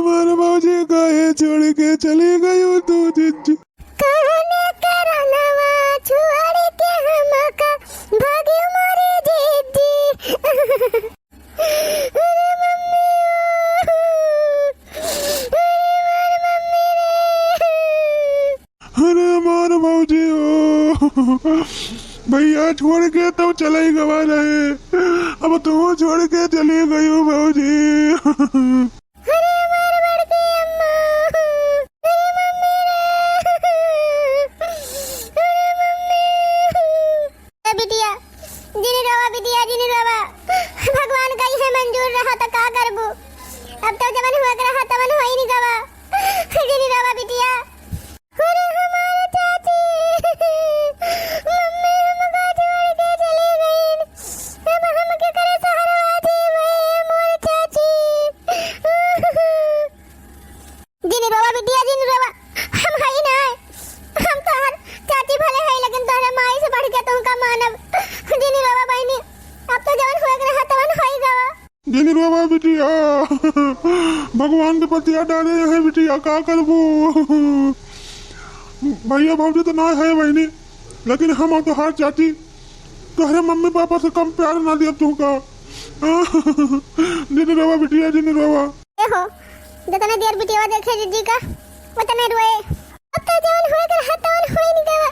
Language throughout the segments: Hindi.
हमारे मौजी काहे छोड़ के चली गई हो तू जिज्जी। कहने करनवा छोड़ के हमका भागे मोरे जिद्दी। अरे मम्मी अरे हमारे मौजी हो भैया छोड़ के तो चला ही गवा रहे, अब तू छोड़ के चली गई हो मौजी। भगवान का ही मंजूर रहा तो का करबू, अब तो जवन हुआ रहा तवन हो ही नहीं गवा। जिनी रवा बिटिया अरे हमारे चाची मम्मी हमको छोड़ के चली गई, अब हम क्या करे सहारा थी वे मोर चाची। जिनी रवा बिटिया जिनी रवा हम है ना, हम तो हर चाची भले है लेकिन तोहरे माई से बढ़ के तुमका मानब। जिनी रवा बहनी अब तो जवन हुआ रहा तवन हो ही गवा। जिनी बाबा बिटिया भगवान के प्रति डाले है बिटिया का करबू। भैया भाभी तो ना है बहनी, लेकिन हम तो हर चाची तोहरे मम्मी पापा से कम प्यार ना दिया तुमका। जिनी बाबा बिटिया जिनी बाबा देखो जितने देर बिटिया देखे जिज्जी का उतने रोए। अब तो जवन हुआ रहा तवन हो ही नहीं गवा।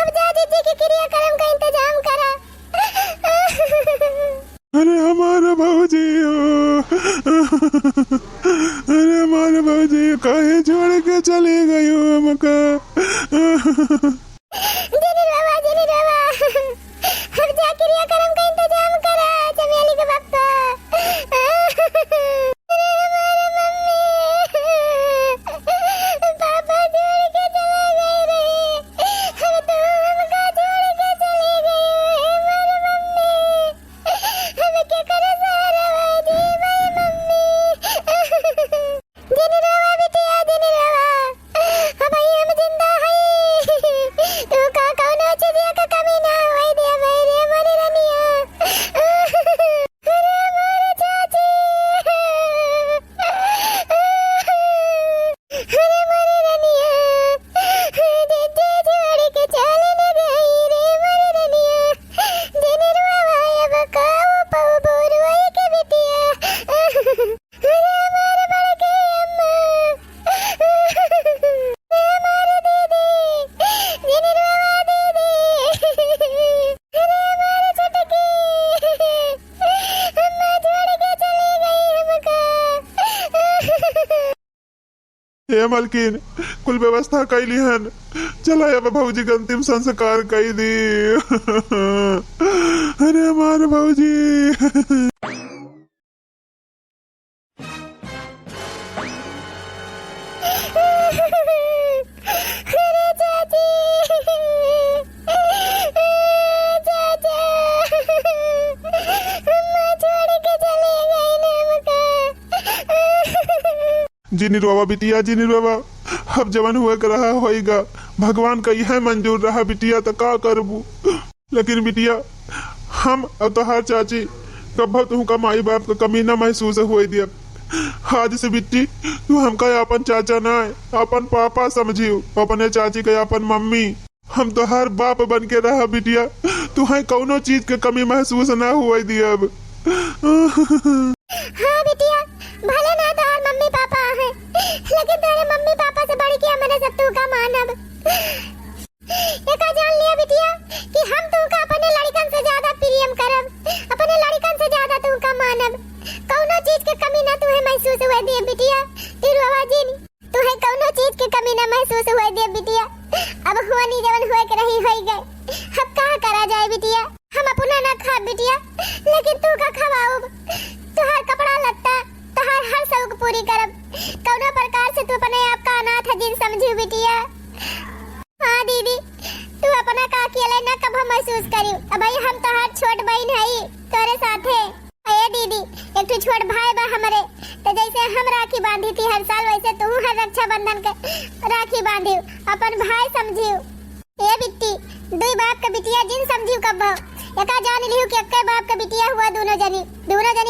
अब जा जिज्जी के क्रियाक्रम का इंतजाम करा। अरे हमारे भौजी हो, अरे हमारे भौजी काहे छोड़ के चली गई हो हमका। जिनी रवा अब जा क्रियाक्रम का इंतजाम करा चमेली के पापा। अरे हमारे मम्मी पापा छोड़ के चले गए रे, अब तो हमका छोड़ के चली गई हमारे मम्मी। हम क्या करे सहारा जी भाई मम्मी। जिनी रवा बिटिया जिनी रवा अब भाई हम जिंदा है, तू का कौनो चीज का कमी ना होई दे भाई रे मोरी रनिया। अरे हमारे चाची अरे मोरी रनिया दीदी छोड़ के चली न गई रे मोरी रनिया। जिनी रवा अब काऊ पाऊ बोरुई के बिटिया। अरे हमारे बड़के अम्मा हमारे दीदी जिनी रवा दीदी। अरे हमारे छोटकी अम्मा छोड़ के चली गई हमका। हे मलकिन कुल व्यवस्था कैली हन, चला अब भौजी के अंतिम संस्कार कई दी। अरे हमारे भौजी अरे चाची चाचा अम्मा छोड़ के चले गई ना हमका। जिनी रोवा बिटिया जिनी रोवा, अब जवन हुआ कर रहा होएगा, भगवान का यह मंजूर रहा बिटिया तो का करबू। लेकिन बिटिया हम अब तो हर चाची कब तुमका माई बाप का कमी ना महसूस हो दिया। आज से बिट्टी तू हमका अपन चाचा ना अपन पापा समझियो, अपने चाची का अपन मम्मी। हम तो हर बाप बन के रहा बिटिया, तू है कौनो चीज के कमी महसूस ना हुआ दिया अब। हाँ बिटिया भले ना तार मम्मी पापा है, लेकिन तेरे मम्मी पापा से बढ़ के मैंने सब तू का मानब। ये का जान लिया बिटिया कि हम तू का अपने लड़कन से ज्यादा प्रियम करब, अपने लड़कन से ज्यादा तू का मानब। कौनो चीज के कमी ना तुम्हें महसूस हुए दिए बिटिया। तेरी आवाज तुम्हें कौनो चीज की कमी ना महसूस हुए दिए बिटिया। अब हुआ नहीं जवन हुए के रही होई गए, अब कहाँ करा जाए बिटिया। हम अपना ना खा बिटिया, लेकिन तू का खवाओ। तुहार कपड़ा लत्ता तुहार हर शौक पूरी करब। कौनो प्रकार से तू अपने आप का अनाथ जिन समझी बिटिया। हाँ दीदी तू अपना का अकेले ना कब महसूस करी। अब भाई हम तुहार छोट बहन हई तोरे साथे। अये दीदी एक तो छोट भाई बा हमरे, तो जैसे हम राखी बांधी थी हर साल वैसे तू हर रक्षाबंधन के राखी बांधियो, अपन भाई समझियो। ये बिट्टी दुई बाप का बिटिया जिन समझियो कब एका जान लिहु कि एक्के बाप के बिटिया हुआ दोनों जनी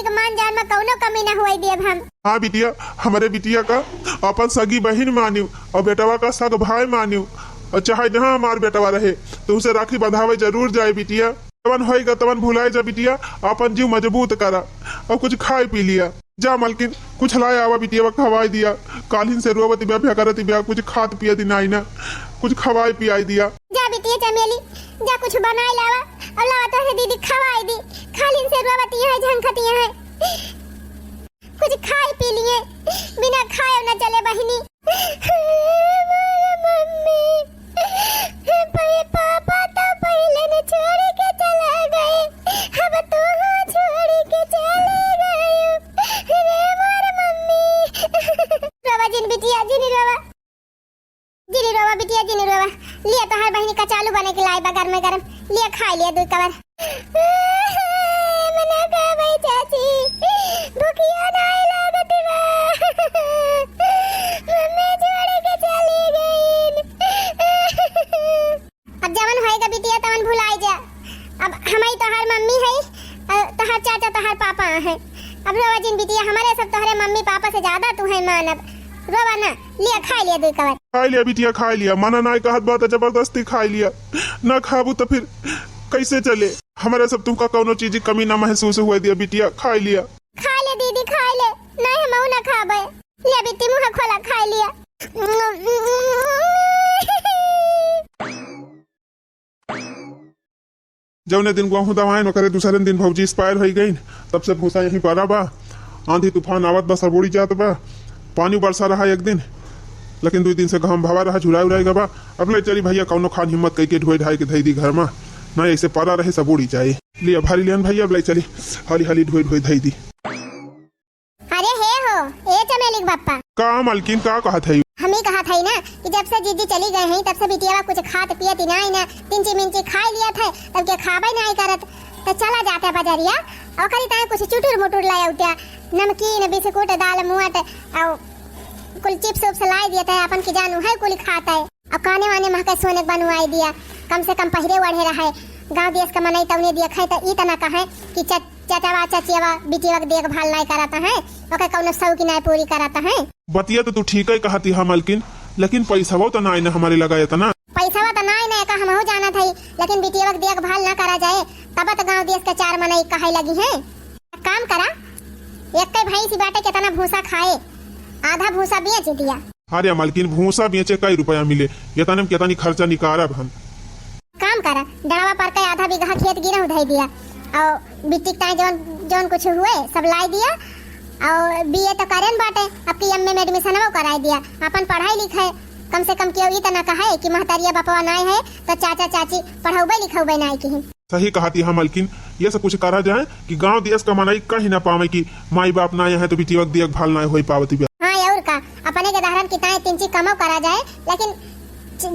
के मान जान में कौनो कमी ना हुई देब हम। हाँ बिटिया, हमारे बिटिया का अपन सगी बहन मानियो और बेटवा का सग भाई मानियो, और चाहे जहाँ हमार बेटवा रहे तो उसे राखी बंधावे जरूर जाए बिटिया। तवन होएगा तवन भुलाए जा बिटिया, अपन जीव मजबूत करा और कुछ खाए पी लिया। जा मलकिन कुछ लाया आवा बिटिया खवाई दिया, कालीन से रोवती ब्या करती ब्या, कुछ खात पिया दिनाई ना, कुछ खवाई पियाई दिया। जा बिटिया चमेली, जा कुछ बनाई लावा और लावा तो दीदी खवाई दी, कालीन से रोवती है झंखती है, कुछ खाई पी लिए, बिना खाए न चले बहिनी। मम्मी पापा तो पहले न छोड़ के चला गए, अब तो छोड़ के चले गए रे मोर मम्मी। रोवा जिन बिटिया जिनी रोवा बिटिया जिनी रोवा। लिया तो हर बहिनी का चालू बने के लाई बा गरम गरम, लिया खा लिया दूध कवर। मना का भाई चाची भूखिया नहीं लागत बा, मम्मी छोड़ के चली गई। अब जवन होएगा बिटिया तवन भुलाई जा, अब हमारी तो हर मम्मी है, तो हर चाचा तो हर पापा है। अब रोवा जिन बिटिया, हमारे सब तो हरे मम्मी पापा से ज्यादा तू है मानब। रोवा ना, लिया खा लिया दूध कवर। खा लिया बिटिया खा लिया, मना ना कहत बात है, जबरदस्ती खा लिया। ना खाबू तो फिर कैसे चले, हमारे सब तुमका कौनो चीज की कमी ना महसूस हुआ दिया बिटिया। खा लिया, खा ले दीदी खा ले, नहीं हम ना खाबे। लिया बिट्टी मुंह खोला खा लिया। जौने दिन गेहूं दवाए न करे दूसरे दिन भौजी एक्सपायर हो गई, तब से भूसा यहीं पड़ा बा। आंधी तूफान आवत बा, सरबोड़ी जात बा, पानी बरसा रहा एक दिन, लेकिन 2 दिन से घाम भावा रहा, झुराई उड़ाई गबा। अब ले चली भैया कौनो खान हिम्मत कई के ढोई ढाई के धई दी घर में, ना ऐसे पड़ा रहे सब उड़ी जाए। लिया भारी लियन भैया, अब ले चली हाली हाली ढोई ढोई धई दी। अरे हे हो ए चमेली बापा, का मालकिन का कहा था? हम ही कहा था ना कि जब से जीजी चली गए हैं तब से बिटिया कुछ खात पियत नहीं ना, तिंची मिंची खाई लिया था, तब के खाबे नहीं करत, तो चला जाता बाजारिया और करी ता कुछ चुटुर मुटुर लाया उठा, नमकीन बिस्कुट दाल मुआट और कुल चिप्स उप्स लाई दिया था, अपन की जानू है कुल खाता है। और काने वाने महका सोने बनवाई दिया, कम से कम पहरे वढ़े रहे, गांव देश का मनाई तवने दिया खाए तो इतना कहे कि चाचावा चाचियावा बिटिया देखभाल नहीं कराता है, ओके कौनो शौक नहीं पूरी कराता है। बतिया तो तू ठीक है कहती है मालकिन, लेकिन पैसा तो ना इन्हें हमारे लगाया था ना। पैसा तो नहीं का हम हो जाना था, लेकिन बिटिया देखभाल ना करा जाए तब तो गांव देश के 4 मनाई कहे लगी है। काम करा, एक भाई सी बाटे कितना भूसा खाए, आधा भूसा बेच दिया। अरे मालकिन भूसा बेचे कई रुपया मिले, ये तने में कितना खर्चा निकारब हम। काम करा, डरावा पर के आधा बीघा खेत गिरा उधाई दिया, और बिट्टी ताई जौन कुछ हुए सब लाई दिया, और बीए तो करेन बाटे, अब की एमए में एडमिशन वो कराई दिया। अपन पढ़ाई लिखाई कम से कम क्यों इतना कहा है कि महतारिया बापवा नहीं है तो चाचा चाची पढ़ाऊबे लिखाऊबे नहीं की। सही कहती है मालकिन, ये सब कुछ करा जाए कि गांव देश का मनाई कहीं ना पावे कि माई बाप ना है तो बिटिया देखभाल ना हो पावती। हाँ और का अपने के दहरन की ताई 3 चीज कमाओ करा जाए, लेकिन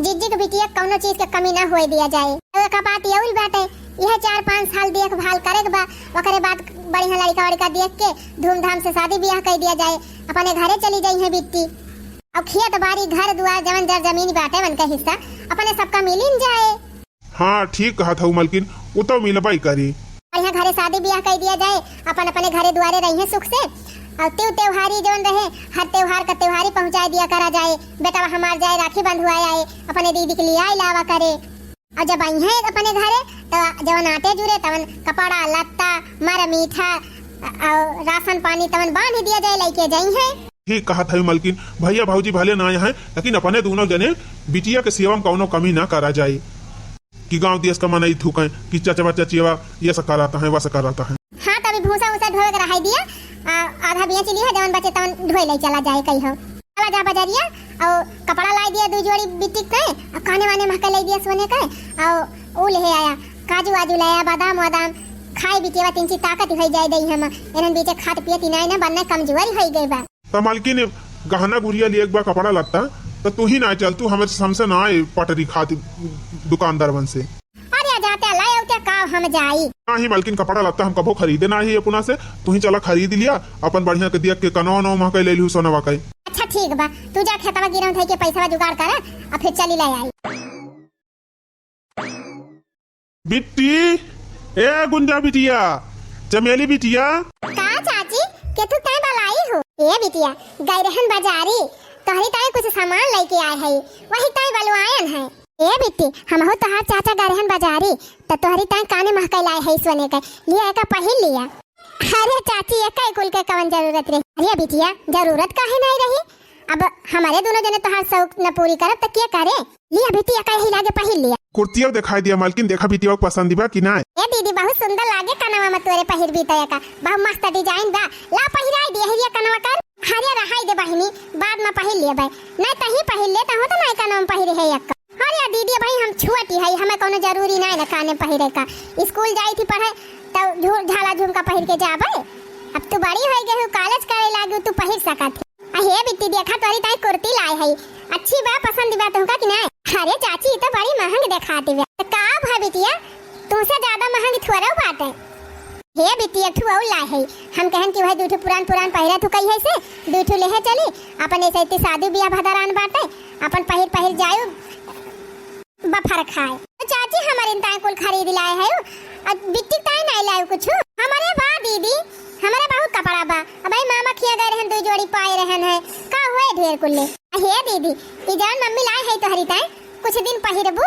जिज्जी के बिटिया कौनो चीज के कमी ना होए दिया जाए। का बात ये बाटे, यह 4-5 साल देखभाल करे बा, ओकरे बाद बढ़िया लड़का वड़का देख के धूमधाम से शादी ब्याह कर दिया जाए, अपने घरे चली जाई है बिट्टी। अब खेत बाड़ी घर दुआर जवन जर जमीन बाटे मन का हिस्सा अपने सबका मिलिन जाए। हाँ ठीक कहा था मालकिन, वो तो मिलबाई करी। बढ़िया घरे शादी ब्याह कर दिया जाए, अपन अपने घरे दुआरे रही सुख से, और त्योहारी जौन रहे हर त्योहार का त्योहारी पहुंचा दिया करा जाए। बेटा हमार जाए राखी बंधुआए आए, अपने दीदी के लिए आई लावा करे, और जब आई है अपने घरे तो जवन आटे जुड़े तवन कपड़ा लत्ता मारा मीठा और राशन पानी तवन बांध दिया जाए, लेके जाई है। ठीक कहा था मालकिन, भैया भाऊजी भले ना आए हैं, लेकिन अपने दोनों जने बिटिया के सेवा में कौनो कमी ना करा जाए कि गांव देश का मनाई थूके कि चाचा चाचिया ये सब कराता है वैसा कराता है। हाँ तभी भूसा उसा ढोए के रहाई दिया, आधा बिया चली है जवन बचे तवन ढोए ले चला जाए कहीं हो। चला जा बाजारिया और कपड़ा लाई दिया 2 जोड़ी बिट्टी के, और खाने वाने महका ले दिया सोने का, और वो ले आया काजू वाजू लाया बादाम वादाम खाए बिटिया 3 चीज ताकत हो जाए दई हम एनन बीचे खात पियत नहीं ना बनना कमजोरी हो गई बा। तो मालकिन गहना गुड़िया लिए एक बार कपड़ा लगता तो तू ही ना चल, तू हमें हमसे ना आए पटरी खाती दुकानदार बन से। अरे जाते लाए उते का हम जाई ना ही मालकिन कपड़ा लगता हम कबो खरीदे ना ही अपना से, तू ही चला खरीद लिया अपन बढ़िया के देख के कनो नो महक ले लियो सोनवा कई। अच्छा ठीक बा, तू जा खेतवा गिरम थे के पैसा जुगाड़ कर और फिर चली ले आई। बिट्टी ए गुंजा बिटिया, चमेली बिटिया। का चाची के तू तय बलाई हो? ए बिटिया गई रहन बाजारी, तोहरी ताई कुछ सामान लेके आए है, वही ताई बलवायन है। ए बिट्टी हम हो तोहार चाचा गए रहन बाजारी, तो तोहरी ताई काने महकै लाए है सोने के लिया का पहिल लिया। अरे चाची एक कुल के कवन जरूरत रही? अरे बिटिया जरूरत काहे नहीं रही? अब हमारे दोनों जने तोहार शौक न पूरी करब त क्या करे? लिया बिटिया का ही लागे पहिल लिया। कुर्तिया दिखाई दिया मालकिन, देखा बिटिया को पसंद बा कि ना? ए दीदी बहुत सुंदर लागे कनवा में तोरे पहिर भी तय का, बहुत मस्त डिजाइन बा। ला पहिराई दे हरिया कनवा कर, हरिया रहाई दे बहिनी, बाद में पहिर ले भाई। नहीं तही पहिर ले त हो त नहीं कनवा में पहिरे है एक। अरे दीदी भाई हम छुआटी है, हमें कोनो जरूरी नहीं न काने पहिरे का। स्कूल जाई थी पढ़े तो झाला झुमका पहिर के जाबे। अब तू बड़ी हो गई हो, कॉलेज करे लागी तू पहिर सकत है। अहे बिट्टी देखा तोरी ताई कुर्ती लाई है, अच्छी बा पसंद बा तुमका कि नहीं? अरे चाची तो बड़ी महंग दिखाती है। तो का भा बिटिया तुमसे ज्यादा महंग थोड़ा बात है। हे बिटिया ठू और लाई है, हम कहन कि भाई दूठू पुरान पहिरा तू कही है से दूठू लेहे चली अपन ऐसे इतनी शादी ब्याह भदरान बाटे अपन पहिर जायो बफर खाए। तो चाची हमारे ताई कुल खरीद लाए है, और बिट्टी ताई नहीं लाए कुछ। हमारे बा दीदी हमारे बहुत कपड़ा बा, अब मामा खिया गए रहन 2 जोड़ी पाए रहन है का हुए ढेर कुल्ले। हे दीदी ई जान मम्मी लाए है तोहरी ताई, कुछ दिन पहिरबू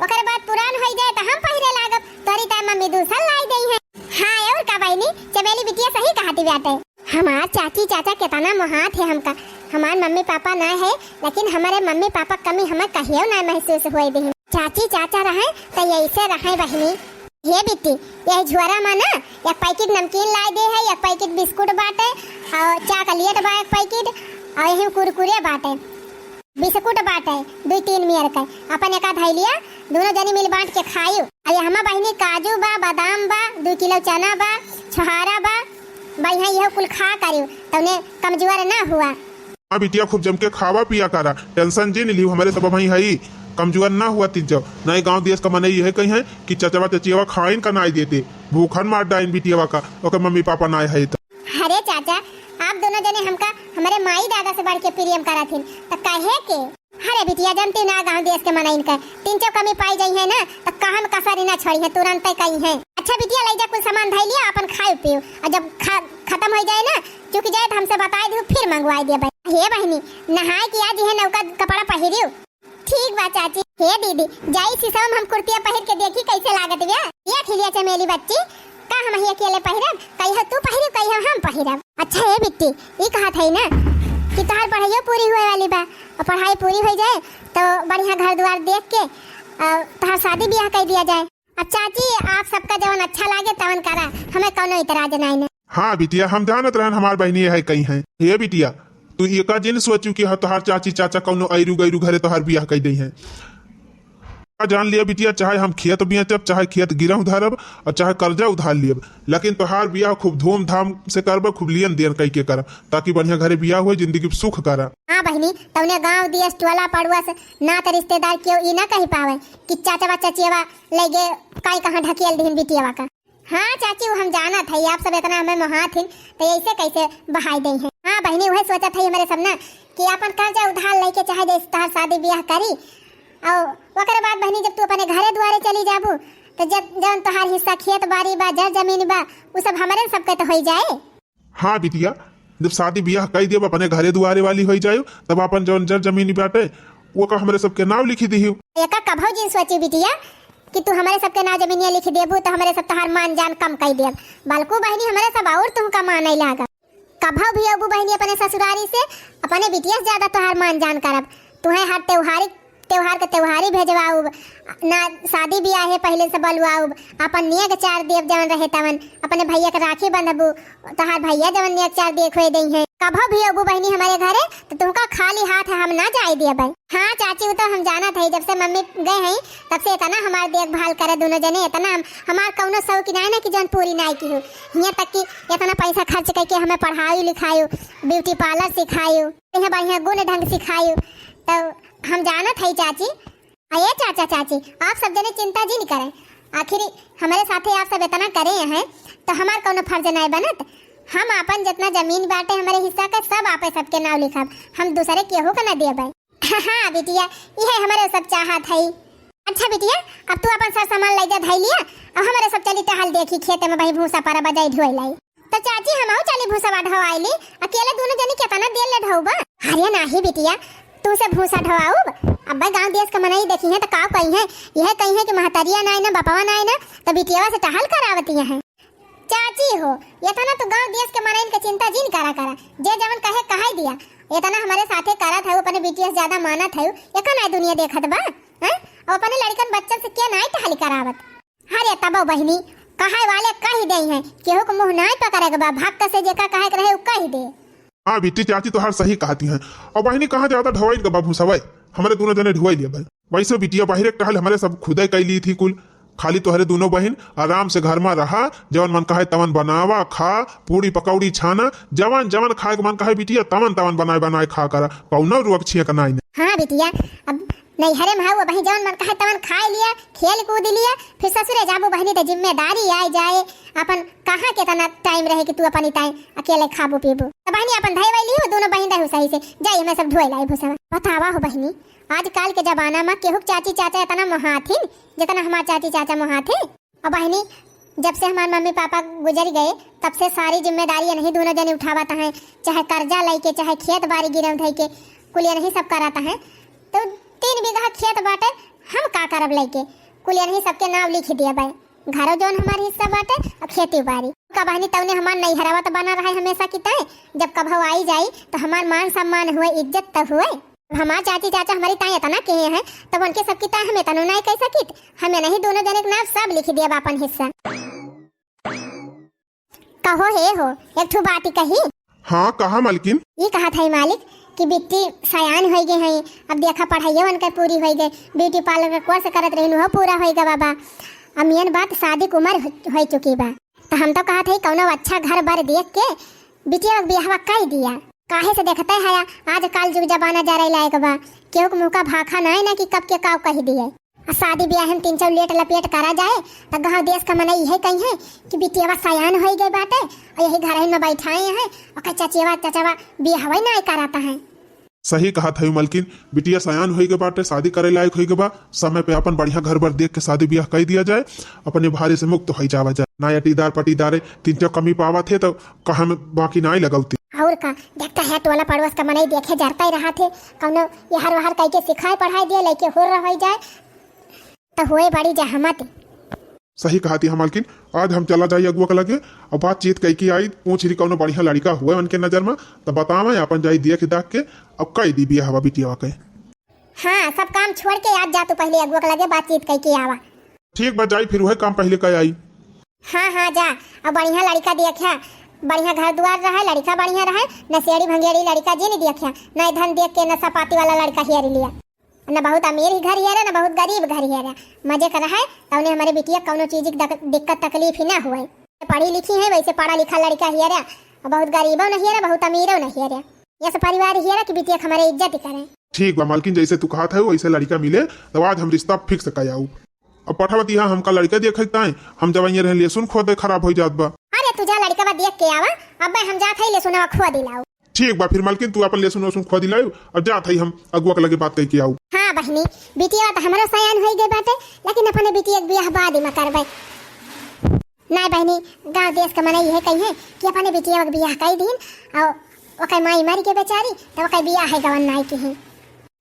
ओकर बाद पुरान हो जाए त हम पहिरे लागब। तोहरी ताई मम्मी दूसरा लाई दई है। हां और का बहनी चमेली बिटिया सही कहती बात है। हमार चाची चाचा कितना मोहात है हमका, हमार मम्मी पापा ना है लेकिन हमारे मम्मी पापा कमी हमें कहियो ना महसूस होए दी। चाची चाचा रहे तो ऐसे रहे बहनी। ये बिट्टी यही झुआरा में ना एक पैकेट नमकीन लाई दे है, एक पैकेट बिस्कुट बाटे और चॉकलेट बा एक पैकेट, और यही कुरकुरे बाटे बिस्कुट बाटे 2-3 मियर का। अपन एक धई लिया दोनों जनी मिल बांट के खायू। अरे हमा बहनी काजू बा, बादाम बा, 2 किलो चना बा, छोहारा बा, बढ़िया यह कुल खा करियो तने कमजोर ना हुआ। हाँ बिटिया खूब जम के खावा पिया करा, टेंशन जी नहीं लियो, हमारे सब भाई है कमजोर ना हुआ तीज। नए गांव देश का मनई है कहीं है कि चचवा चचिया खाइन का नाई देते, भूखन मार डाइन बिटिया का ओकर मम्मी पापा ना है। तो अरे चाचा आप दोनों जने हमका हमारे माई दादा से बढ़ के प्रेम करा थी तो कहे के। अरे बिटिया जानती ना गांव देश के मनइन का 3 कमी पाई जाई है ना तो कहम कसरी ना छोड़ी है, तुरंत कहीं है। अच्छा बिटिया ले जा कुछ सामान धई लिया अपन खाओ पियो, और जब खत्म हो जाए ना चुक जाए तो हमसे बता दो फिर मंगवाई दिया। हे बहनी नहाए कि आज है नौका कपड़ा पहिरियो। ठीक बा चाची। हे दीदी जाई सिसम हम कुर्तिया पहिर के देखी कैसे लागत बिया। ये खिलिया चमेली बच्ची का हम ही अकेले पहिरब, कहियो तू पहिरब कहियो हम पहिरब। अच्छा हे बिट्टी ई कहत है ना कि तोहार पढ़ाइयो पूरी होए वाली बा, और पढ़ाई पूरी हो जाए तो बढ़िया घर द्वार देख के तोहार शादी ब्याह कर दिया जाए। अब चाची आप सबका जवन अच्छा लागे तवन करा, हमें कोनो इतराज नहीं। हाँ बिटिया हम जानत रहन हमार बहनी है कहीं है। ये बिटिया तू एका जिन सोचू कि तोहार चाची चाचा कौनो ऐरू गैरू घरे तोहार बियाह कर दी है। जान लिया बिटिया चाहे हम खेत बेचब, चाहे खेत गिरह धरब, और चाहे कर्जा उधार लियब, लेकिन तोहार बियाह खूब धूमधाम से करब, खूब लियन देन कई के करब, ताकि बढ़िया घरे बियाह हो जिंदगी सुख करा। हाँ बहनी तवने गांव देश टोला पड़ोस ना तो रिश्तेदार क्यों ई ना कही पावे कि चाचा चचियावा ले गे कई कहां ढकेल दिन बिटियावा का। हाँ चाची वो हम जाना था आप सब इतना हमें मोहात हिन तो ऐसे कैसे बहाई दई है। हाँ बहनी वही सोचा था हमारे सब ना कि अपन कर्जा उधार लेके चाहे जैसे तोहार शादी ब्याह करी, और ओकरे बाद बहनी जब तू अपने घरे द्वारे चली जाबू तो जब जब तोहार हिस्सा खेत बाड़ी बा जर जमीन बा वो सब हमारे सबके तो हो जाए। हाँ बिटिया जब शादी ब्याह कर दियो अपने घरे दुआरे वाली हो जायो तब अपन जौन जर जमीन बाटे वो का हमारे सबके नाम लिखी दियो। एका कभो जिन सोची बिटिया कि तू हमारे सबके नाम जमीनिया लिख देबू तो हमारे सब तोहार मान जान कम कर देब, बल्कु बहनी हमारे सब और तुमका मान नहीं लागा। कभो भी अबू बहनी अपने ससुरारी से अपने बिटिया से ज्यादा तोहार मान जान करब। तुम्हें हर त्योहार के त्योहारी भेजवाऊ ना, शादी ब्याह है पहले से बलवाऊ, अपन नियक 4 देव जवन रहे तवन अपने भैया के राखी बंधबू, तोहार भैया जवन नियक 4 देख होए दई है। कभो भी अबू बहनी हमारे घरे तो तुमका खाली हाथ है हम ना जाए दिया भाई। हाँ चाची वो तो हम जाना था जब से मम्मी गए हैं तब से इतना हमार देखभाल करे दोनों जने, इतना हमार कौनो शौक नहीं ना कि जौन पूरी नहीं की हो। यहाँ तक कि इतना पैसा खर्च करके हमें पढ़ाई लिखाई, ब्यूटी पार्लर सिखाई, बढ़िया गुण ढंग सिखाई, तो हम जाना था चाची। अये चाचा चाची आप सब जने चिंता जी नहीं करें, आखिर हमारे साथे आप सब इतना करे हैं तो हमार कोनो फर्ज नहीं बनत। हम अपन जितना जमीन बाटे हमारे हिस्सा का सब आपे सबके नाम लिखब, हम दूसरे केहू का ना देब। हाँ बिटिया यह हमारे सब चाहत है। अच्छा बिटिया, अब तू अपन सब सामान ले जा धई लिया। अब हमारे सब चली टहल देखी खेत में भाई भूसा पारा बजाई ढोई लाई। तो चाची हमहू चली भूसा ढवाईली, अकेले दोनों जनी केतना देर ले ढौबा। अरे नाही बिटिया, तू से भूसा ढवाऊब। अब गांव देश का मनाई देखी है तो का कही है, यह कही है कि महतरिया ना ना बापवा ना ना तो बिटियावा से टहल करावती है। चाची हो इतना तो गांव देश के मनाइन के चिंता जिन करा जे जवन कहे कहाई दिया। इतना हमारे साथे करा था अपने बिटिया से ज्यादा माना था एका ना दुनिया देखत बा हैं। और अपने लड़कन बच्चन से क्या नाई टहल करावत। अरे तब बहिनी कहाई वाले कही दे हैं केहू को मुंह नाई पकड़ेगा बा, भाग से जेका कहे रहे उ कही दे। हाँ बेटी चाची तो हर सही कहती हैं। और बहनी कहाँ जाता ढवाई का बाबू सवाई हमारे दोनों जने ढुआई लिया भाई। वैसे बिटिया बाहर टहल हमारे सब खुदाई कर ली थी कुल। खाली तोहरे दोनों बहन आराम से घर में रहा, जवन मन कहे तवन बनावा खा, पूरी पकौड़ी छाना, जवन जवन खाए के मन कहे बिटिया तवन तवन बनाए बनाए खा करा कौनो रुक छिया का नाई। हाँ बिटिया, अब नहीं हरे भाव बहन जवन मन कहे तवन खा लिया, खेल कूद लिया, फिर ससुरे जाबू बहनी तो जिम्मेदारी आए जाए। अपन कहाँ के तना टाइम रहे कि तू अपन टाइम अकेले खाबू पीबू। तो बहनी अपन धई वाली हो दोनों बहन रहू सही से जाई मैं सब धोए लाई भूसा। बतावा हो बहनी आजकल के जमाना में केहू चाची चाचा इतना महाथिन जितना हमारे चाची चाचा महाथे। और बहनी जब से हमारे मम्मी पापा गुजर गए तब से सारी जिम्मेदारी नहीं दोनों जने उठावाता है, चाहे कर्जा लेके चाहे खेत बाड़ी गिरव धई के कुलिया नहीं सब कराता है। तो 3 बीघा खेत बाटे हम का करब लेके कुलिया नहीं सबके नाम लिख दिया भाई। घरों जोन हमारे हिस्सा बाटे और खेती बाड़ी का बहनी तवने हमार नहीं हरावा तो बना रहा है हमेशा की तय। जब कभू आई जाई तो हमार मान सम्मान हुए इज्जत तो हुए। हमार चाची चाचा हमारी ताई इतना कहे हैं तब उनके सबकी ताई हमें तनु नहीं कह सकित, हमें नहीं दोनों जने के नाम सब लिख दिया अपन हिस्सा। कहो हे हो एक ठो बात कही। हाँ कहा मालकिन। ये कहा था मालिक कि बिट्टी सयान हो गए हैं, अब देखा पढ़ाइयो उनका पूरी हो गई, ब्यूटी पार्लर का कोर्स करत रही हो पूरा हो गया बाबा। अब मेन बात शादी की उम्र हो चुकी बा। तो हम तो कहा थे कौनो अच्छा घर बार देख के बिटिया बियाह कर दिया। काहे से देखते है आजकल जुग जमाना जा रही लायक बा, केहू के मुँह का भाखा ना है ना कि कब के काव कही दिए। शादी ब्याह हम 3 लेट लपेट करा जाए तो गाँव देश का मना यही कही है कि बिटिया सयान हो गए बाटे और यही घर में बैठाए हैं और चचेवा चचवा बियाह ना कराता है। सही कहा था मलकिन, बिटिया सयान हो गए बाटे शादी करे लायक हो गए बा, समय पे अपन बढ़िया घर बार देख के शादी ब्याह कर दिया जाए, अपने भारे से मुक्त हो जावा जाए। ना अटीदार पटीदारे 3 कमी पावा थे तो कहा में बाकी ना ही लगौती। और का देखता है टोला पड़ोस का मनाई देखे जाता ही रहा थे कौनो यहर वहर कह के सिखाए पढ़ाई दिए लेके हो रह जाए तो हुए बड़ी जहमत। सही कहा थी हम मालकिन, आज हम चला जाइए अगुआ के लगे और बातचीत कई की आई पूछ रही कौनो बढ़िया लड़का हुए उनके नजर में तो बतावा अपन जाई देख दाख के अब कई दी बिया हवा बिटिया के। हाँ सब काम छोड़ के आज जा तू पहले अगुआ के लगे बातचीत कई की आवा। ठीक बा जाई फिर वह काम पहले कई आई। हाँ हाँ जा अब बढ़िया लड़का देखा, बढ़िया घर द्वार रहा, लड़का बढ़िया रहा, नशेड़ी भंगेड़ी लड़का जी नहीं देखा, न धन देख के नशा पाती वाला लड़का हियर लिया, न बहुत अमीर ही घर हियर न बहुत गरीब घर हियर मजे कर रहा है। तवने हमारे बिटिया कौनो चीज की दिक्कत तकलीफ ही ना हुए। पढ़ी लिखी है वैसे पढ़ा लिखा लड़का हियर बहुत गरीबो नहीं हियर बहुत अमीरो नहीं हियर, ये सब परिवार हियर की बिटिया हमारे इज्जत करे। ठीक बा मालकिन जैसे तू कहा था वैसे लड़का मिले तो आज हम रिश्ता फिक्स कर आऊ। अब पठावती हाँ हमका लड़का देखता है हम जब रह लिए सुन खोदे खराब हो जात बा। अरे तुझा लड़का देख के आवा अब हम जात है ले सुनवा खो दिलाऊ। ठीक बा फिर मालकिन तू अपन ले सुन खो दिलाऊ और जात है हम अगुआ के लगे बात कह के आऊ। हाँ बहनी बिटिया तो हमारा सयान हो गए बाटे लेकिन अपने बिटिया बियाह बाद में करबे ना बहनी। गांव देश का मना यह कही है कि अपने बिटिया के बियाह कर दिन और ओकर माई मर के बेचारी तो ओकर बियाह है गवन नाई के ही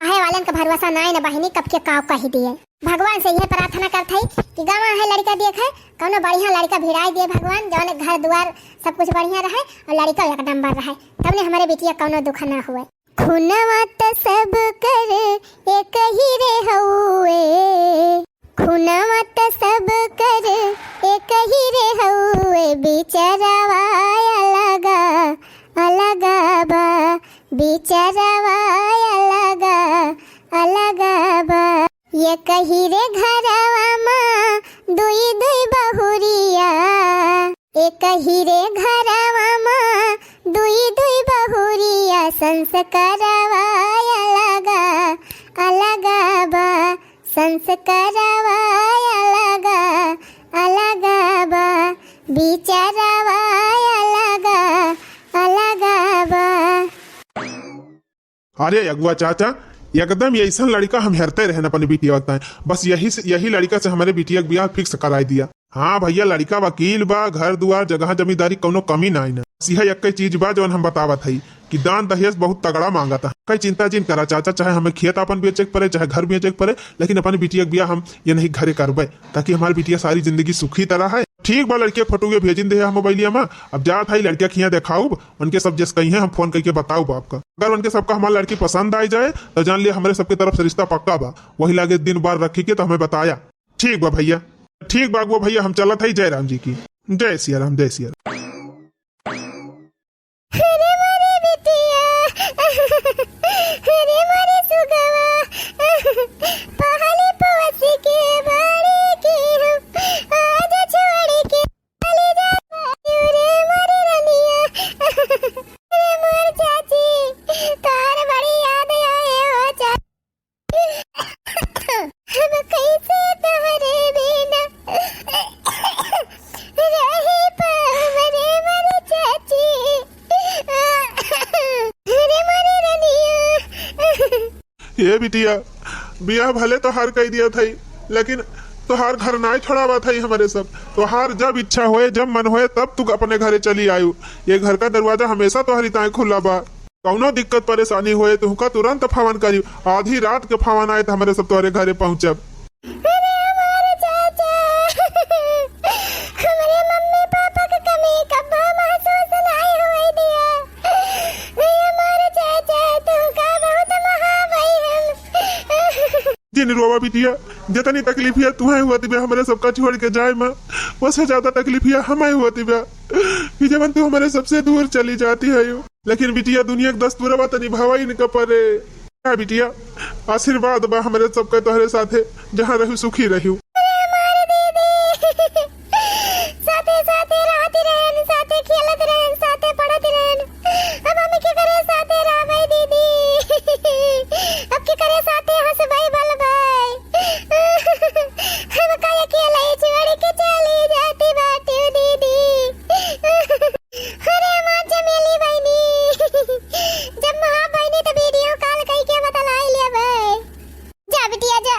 आहे वालन का भरोसा नाई न बहनी कब के काव कही दिए। भगवान से यह प्रार्थना करते है कि गाँव है लड़का देखे कौनो बढ़िया लड़का भिड़ाई दिए भगवान जौन घर द्वार सब कुछ बढ़िया रहे और लड़का एक नंबर रहे तब ने हमारे बिटिया कौनो दुख ना हुए। खुनवा त सब कर एक ही रे हउए, खुनवा त सब कर एक ही रे हउए, बिचरवा अलगा अलगा बा, बिचरवा अलगा अलगा बा। ये कही रे घरवा माँ दुई दुई बहुरिया, एक ही रे घरवा माँ दुई दुई बहुरिया, संस्कारवा अलगा अलगा बा, संस्कारवा अलगा अलगा बा, बिचारवा अलगा अलगा बा। अरे अगुआ चाचा एकदम ऐसा लड़का हम हेरते रहे अपने बिटिया बताए, बस यही लड़का से हमारे बिटिया का ब्याह फिक्स कराई दिया। हाँ भैया, लड़का वकील बा, घर दुआर जगह जमींदारी कोनो कमी ना ना। सीहा एक चीज बा जो हम बतावत है कि दान दहेज बहुत तगड़ा मांगा था। कई चिंता जिन करा चाचा, चाहे हमें खेत अपन बेचे पड़े चाहे घर बेचे पड़े, लेकिन अपनी बिटिया का ब्याह हम ये नहीं घरे करबे ताकि हमारी बिटिया सारी जिंदगी सुखी तरह है। ठीक बा, लड़के फोटो के भेजिन दे मोबाइलिया में। अब जा था लड़किया खिया दिखाऊ उनके सब जैसे कही है, हम फोन करके बताऊ आपका। अगर उनके सबका हमारा लड़की पसंद आई जाए तो जान लिया हमारे सबके तरफ से रिश्ता पक्का बा। वही लागे दिन बार रखी के तो हमें बताया। ठीक बा भैया, ठीक बा वो भैया, हम चला था जय राम जी की। जय सिया राम, जय सिया राम। अरे मारे बिटिया, अरे मारे सुगवा, पहले पवसी के बाड़ी की हम आज छोड़ के चली जाती। अरे मारे रनिया, अरे मोर चाची, तार बड़ी याद आए हो चाची। हम कैसे तोहरे बिना रही पावरे मारे चाची। अरे मारे रनिया। ये बिटिया बियाह भले तो हार कह दिया था, लेकिन तोहार घर ना छोड़ावा था हमारे सब। तोहार जब इच्छा होए जब मन होए तब तू अपने घरे चली आयु। ये घर का दरवाजा हमेशा तोहरी ताए खुला बा। कौनो दिक्कत परेशानी होए तुमका तुरंत फोन करी। आधी रात के फोन आए तो हमारे सब तुम्हारे घरे पहुंचब। अरे हमारे चाचा, हमारे मम्मी पापा की कमी कब्बा महसूस नहीं हुई दिया। हमारे चाचा तुमका बहुत महाभाई हम। जिन रोवा बिटिया, जितनी तकलीफ है तुम्हें हुआ थी हमारे सबका छोड़ के जाए माँ, उससे ज्यादा तकलीफ है हमें हुआ थी कि जब तू हमारे सबसे दूर चली जाती है। लेकिन बिटिया दुनिया के दस्तूर बात निभावा ही नहीं पड़े। बिटिया आशीर्वाद बा हमारे सबके तोहरे साथे, जहाँ रहू सुखी रहू। हमारे दीदी साथे साथे रहती रहन, साथे खेलत रहन, साथे पढ़त रहन। अब हम के करे साथे रहबै दीदी, अब के करे साथे हंसबै बलबै। हम का अकेले छोड़ के चली जाती बाटी दीदी। अरे मां चमेली बहनी, जब महा बहनी तो वीडियो कॉल कई के बतलाई लेबै। जा बिटिया जा,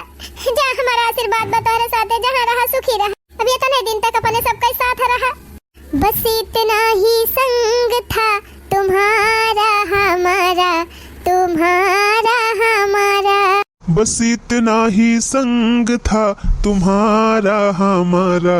जा हमारा आशीर्वाद बतौरे साथे जहाँ रहा सुखी रहा। अब ये तो नहीं दिन तक अपने सबका साथ रहा। बस इतना ही संग था तुम्हारा हमारा, तुम्हारा हमारा। बस इतना ही संग था तुम्हारा हमारा,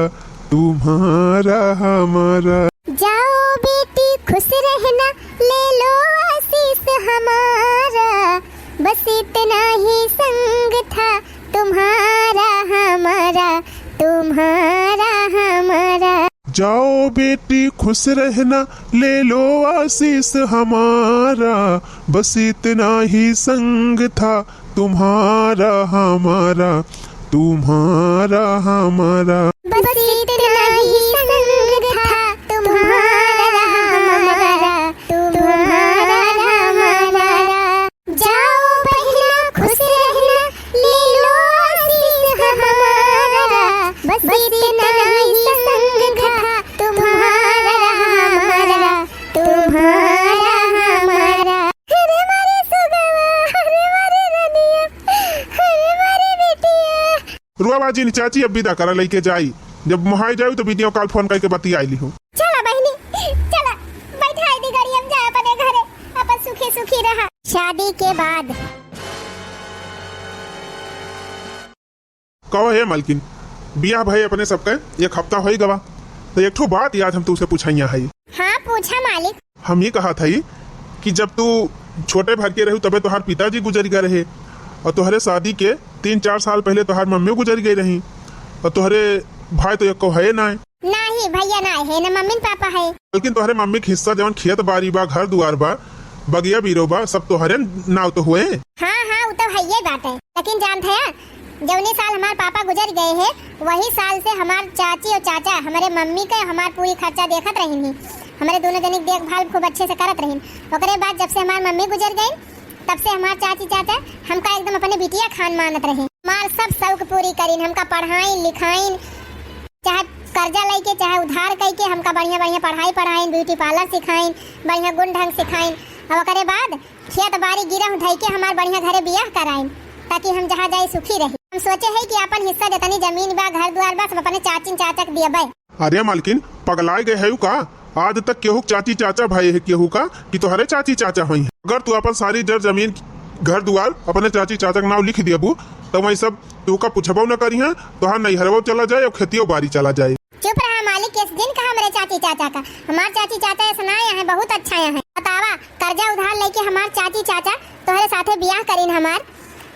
तुम्हारा हमारा। जाओ बेटी खुश रहना, ले लो आशीष हमारा। बस इतना ही संग था तुम्हारा हमारा, तुम्हारा हमारा। जाओ बेटी खुश रहना, ले लो आशीष हमारा। बस इतना ही संग था तुम्हारा हमारा, तुम्हारा हमारा। बस इतना ही संग था तुम्हारा हमारा, तुम्हारा हमारा। जाओ बहना खुश रहना, ले लो आशीष हमारा। बस इतना ही संग था तुम्हारा हमारा, तुम्हारा हमारा। अरे मारे सुगवा, अरे मारे रनिया, अरे मारे बिटिया। रुआबाजी चाची अब विदा करा लेके जाई। जब मुहाई जाऊ तो वीडियो कॉल फोन करके बतियाई ली हूँ। चला बहनी चला, बैठाई दी गाड़ी, हम जाए अपने घरे, अपन सुखी सुखी रहा। शादी के बाद कहो है मालकिन, बियाह भाई अपने सबके एक हफ्ता हो गवा, तो एक ठो बात याद हम तुझसे पूछैया है। हाँ पूछा मालिक। हम ये कहा था कि जब तू छोटे भर के रहू तबे तोहार पिताजी गुजर गए रहे, और तुम्हारे शादी के 3-4 साल पहले तोहार मम्मी गुजर गई रही, और तुम्हारे भाई तो एक है ना। नहीं भैया ना है ना, मम्मी पापा है। लेकिन तुम्हारे मम्मी के हिस्सा जवन खेत बाड़ी बा, घर दुआर बा, बगिया बीरो बा, सब तुम्हारे नाव तो हुए। हाँ हाँ वो तो है ये बात है, लेकिन जानते हैं जौने साल हमारे पापा गुजर गए हैं वही साल से हमारे चाची और चाचा हमारे मम्मी के हमारे पूरी खर्चा देखत रही, हमारे दोनों जने देखभाल खूब अच्छे से करत रही। ओकरे बाद जब से हमारी मम्मी गुजर गई तब से हमारे चाची चाचा हमका एकदम अपने बिटिया खान मानत रहे। हमार सब शौक पूरी करीन, हमका पढ़ाई लिखाइन, चाहे कर्जा लेके चाहे उधार करके हमका बढ़िया बढ़िया पढ़ाई पढ़ाइन, ब्यूटी पार्लर सिखाइन, बढ़िया गुण ढंग सिखाइन। और ओकरे बाद खेत बाड़ी गिरा उठाई के हमार बढ़िया घरे बियाह कराई ताकि हम जहाँ जाए सुखी रही। हम सोचे है कि अपन हिस्सा जितनी जमीन बा घर द्वार बा सब अपने चाची चाचा के दिए। अरे मालकिन पगलाए गए है का? आज तक केहू चाची चाचा भाई है केहू का कि तोहरे चाची चाचा हुई है। अगर तू अपन सारी जर जमीन घर द्वार अपने चाची चाचा का नाम लिख दियबू तो वही सब तू का पूछबो न करी है, तोहार नैहरबो चला जाए और खेतियों बाड़ी चला जाए। चुप रहा मालिक, किस दिन कहा हमारे चाची चाचा का? हमारे चाची चाचा सुनाए है बहुत अच्छा है। बतावा कर्जा उधार लेके हमारे चाची चाचा तोहरे साथे बियाह करीन हमार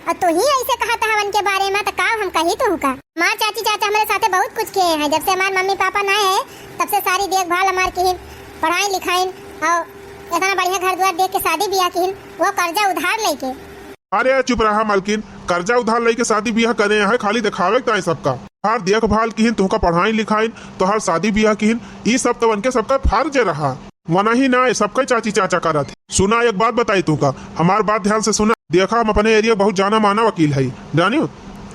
और तू ही ऐसे कहा था हवन के बारे में तो का हम कही तो का? हमारे चाची चाचा हमारे साथे बहुत कुछ किए हैं। जब से हमारे मम्मी पापा ना है तब से सारी देखभाल हमार की पढ़ाई लिखाई और इतना बढ़िया घर द्वार देख के शादी बियाह की वो कर्जा उधार लेके। अरे चुप रहा मालकिन, कर्जा उधार लेके शादी ब्याह करे है खाली दिखावे के सबका। हर देखभाल की तुमका पढ़ाई लिखाई तो हर शादी ब्याह की ये सब तो बनके सबका फर्ज रहा, वना ही ना सबका चाची चाचा करत है। सुना एक बात बताई तुमका, हमार बात ध्यान से सुना। देखा हम अपने एरिया बहुत जाना माना वकील है जानियो,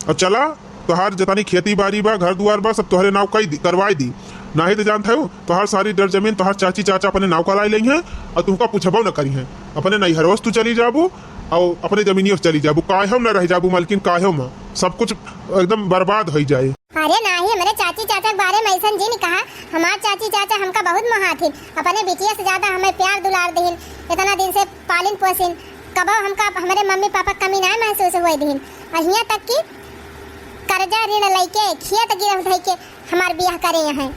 और चला तोहार जितनी खेती बाड़ी बा घर द्वार बा सब तोहरे नाव करवाई दी। नहीं तो जानते हो तोहार सारी डर जमीन तोहार चाची चाचा अपने नाव कराई ली है और तुमका पूछबो न करी है। अपने नैहरोस तू चली जाबू और अपने जमीनियों चली जाबू, काहे न रह जाबू मालकिन, काहे में सब कुछ एकदम बर्बाद हो जाए। अरे नहीं, मेरे चाची चाचा के बारे में ऐसा जी ने कहा। हमारे चाची चाचा हमका बहुत महाथिन, अपने बिटिया से ज्यादा हमें प्यार दुलार दीन, इतना दिन से पालिन पोसिन, कब हमका हमारे मम्मी पापा कमी ना महसूस हुए दीन। और यहाँ तक कि कर्जा ऋण लेके खेत गिरव धई के हमार बियाह करे हैं।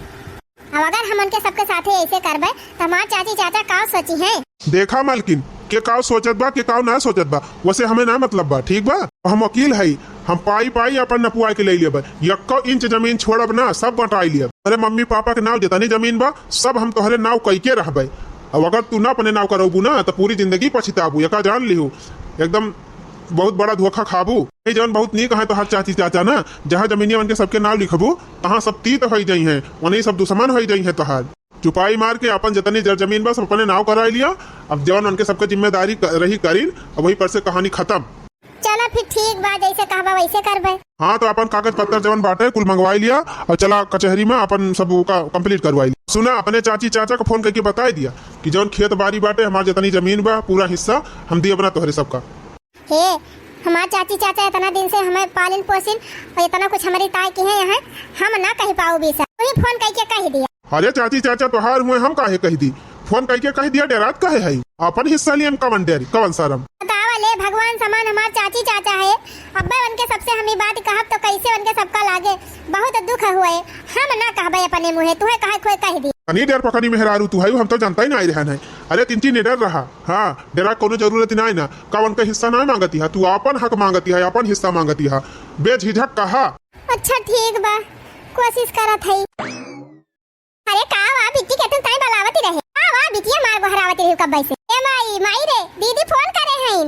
अब अगर हम उनके सबके साथे ऐसे करबे तो हमारे चाची चाचा का सोची है? देखा मालकिन के काव सोचत बा के काव ना सोचत बा, वैसे हमें ना मतलब बा, ठीक बा? हम वकील है, हम पाई पाई अपन नपुआ के ले लिया। 1 इंच जमीन छोड़ब ना, सब बटाई लिया। अरे मम्मी पापा के नाव जितनी जमीन बा सब हम तोहरे नाव कई के रहबे। अब अगर तू ना अपने नाव करबू ना तो पूरी जिंदगी पछताबू, एका जान लिहू। एकदम बहुत बड़ा धोखा खाबू। ये जवन बहुत नीक है तो हर चाची चाचा ना, जहाँ जमीनिया उनके सबके नाव लिखबू तहाँ सब तीत हो जाई है, वही सब दुश्मन हो जाई है। तोहार चुपाई मार के अपन जितनी जर जमीन बस अपने नाव करा लिया। अब जवन उनके सबके जिम्मेदारी रही करीन, अब वही पर से कहानी खत्म। चला फिर ठीक बा, जैसे कहबा वैसे करबे। हाँ तो अपन कागज पत्तर जवन बाटे कुल मंगवाई लिया और चला कचहरी में अपन सब का कंप्लीट करवाई लिया। सुना अपने चाची चाचा को फोन करके बता दिया कि जवन खेत बाड़ी बाटे हमारे जितनी जमीन बा पूरा हिस्सा हम दिए बना तोहरे सबका। हे हमारे चाची चाचा इतना दिन से हमें पालन पोषण और इतना कुछ हमारी ताई की है यहाँ, हम ना कह पाओ भी सर, तुम फोन करके कह दिया। अरे चाची चाचा तोहार हुए हम काहे कह दी, फोन करके कह दिया, डेरात काहे है? अपन हिस्सा लिए हम कवन डेरी कवन शरम। बतावा ले भगवान समान हमारे चाची चाचा है। अब्बा उनके सबसे हमें बात कहब तो कैसे उनके सबका लागे, बहुत दुख हुए। हम ना कहबे अपने मुँहे, तुहे कहे खोए कह दी। नहीं डर पकड़ी मेहरारू तू है, हम तो जानता ही नहीं रहन है। अरे तीन डर रहा। हाँ डेरा कोनो जरूरत नहीं ना, कवन का हिस्सा नहीं मांगती है, तू अपन हक मांगती है, अपन हिस्सा मांगती है, बेझिझक कहा। अच्छा ठीक बा, कोशिश करत है। अरे का वा बिट्टी के तुम ताई बलावती रहे, का वा बिटिया मार बहरावती रही कब से? ए माई माई रे दीदी फोन करे हैं।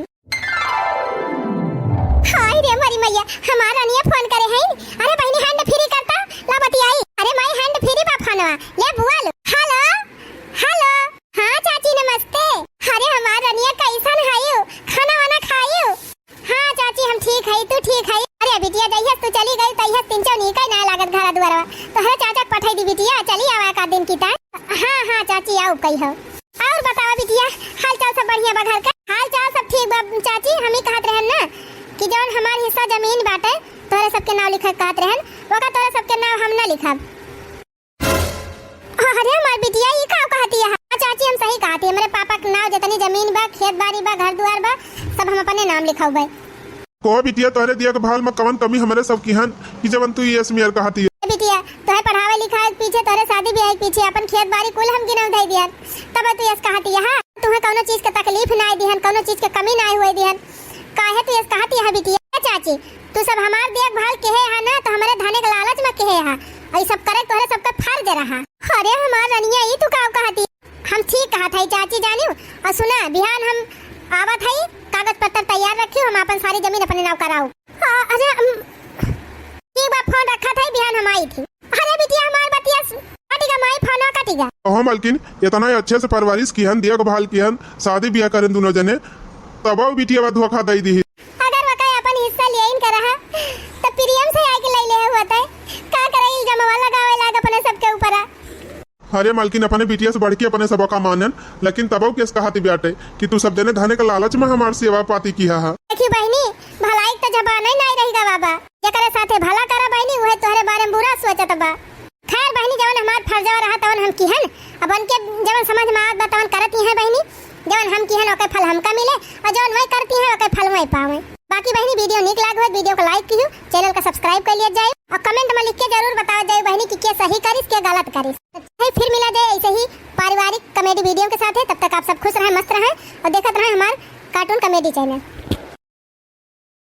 हाय रे मरी मैया, हमारा अनिया फोन करे हैं। अरे बहनी हैंड फ्री करता ला बतियाई। अरे माई हैंड फ्री बा फोनवा ले बुआ लो। हेलो हेलो, हाँ चाची नमस्ते। अरे हमारा अनिया कैसन है? खाना वाना खायो? हाँ चाची हम ठीक है, तू ठीक है? अरे बिटिया जइहस तू चली गई तइहस तीन चौ निकल ना लागत घर द्वारा तो हरे चाचा पठाई दी बिटिया, चली आवा का दिन की ता। हाँ हाँ चाची आओ कही हो। और बताओ बिटिया हाल चाल सब बढ़िया बा? घर का हाल चाल सब ठीक बा चाची। हम ही कहत रहन ना कि जौन हमार हिस्सा जमीन बाटे तोरे सबके नाम लिखत कहत रहन, ओका तोरे सबके नाम हम ना लिखब। अरे हमार बिटिया ये का कहती है? चाची हम सही कहती है, मेरे पापा के नाम जितनी जमीन बा खेत बाड़ी बा घर द्वार बा सब हम अपने नाम लिखाऊबे। को बिटिया तोहरे दिया के भाल में कवन कमी हमारे सब की हन कि जवन तू ये समियर कहती है। बिटिया तोहे पढ़ावे लिखावे के पीछे तोरे शादी ब्याह के पीछे अपन खेत बाड़ी कुल हम गिनव दे दिहन, तब तू ये कहती है तुम्हें कोनो चीज के तकलीफ ना दिहन, कोनो चीज के कमी ना हुए दिहन, काहे तू ये कहती है बिटिया? चाची तू सब हमार देखभाल के है ना तो हमारे धने के लालच में के है, ये सब करे तोरे सबका फर्ज रहा। अरे हमार रनिया ये तू का कहती? हम ठीक कहा था चाची जानियो। और सुना बिहान हम आवत है, कागज पत्र तैयार रखियो, हम अपन सारी जमीन अपने नाम कराओ। अरे एक बार फोन रखा था बिहान हम आई थी। अरे बिटिया हमार बतिया कटिगा माई फोन कटिगा। ओह मालकिन इतना अच्छे से परवरिश की हन, दिया को भाल की हन, शादी ब्याह करें दोनों जने, तब बिटिया धोखा दई दी। अगर वकाय अपन हिस्सा लेइन कर रहा तो प्रियम से आके ले ले हुआ था, का करे इल्जाम लगावे लाग अपने सबके ऊपर। हमारे मालकिन अपने बिटिया से बढ़ के अपने सबका मानन, लेकिन तब केस कहती बाटे कि तू सब देने धने का लालच में हमार सेवा पाती किया है। देखी बहनी, भलाई तो जबान ही नहीं रहेगा बाबा, जकरे साथे भला करा बहनी वही तोहरे बारे में बुरा सोचत बा। खैर बहनी, जवन हमार फर्जवा रहा तवन हम किहन, अब उनके जवन समझ में आवत बा तवन करती है बहनी, जवन हम किहन ओके फल हमका मिले और जवन वही करती है ओके फल वही पावे। बाकी बहनी वीडियो निक लाग हो वीडियो को लाइक कीजिए, चैनल को सब्सक्राइब कर लिया जाए और कमेंट में लिख के जरूर बताओ जाए बहनी कि क्या सही करिस क्या गलत करिस। फिर मिला जाए ऐसे ही पारिवारिक कॉमेडी वीडियो के साथ। तब तक आप सब खुश रहें, मस्त रहें और देखते रहें हमारे कार्टून कॉमेडी चैनल।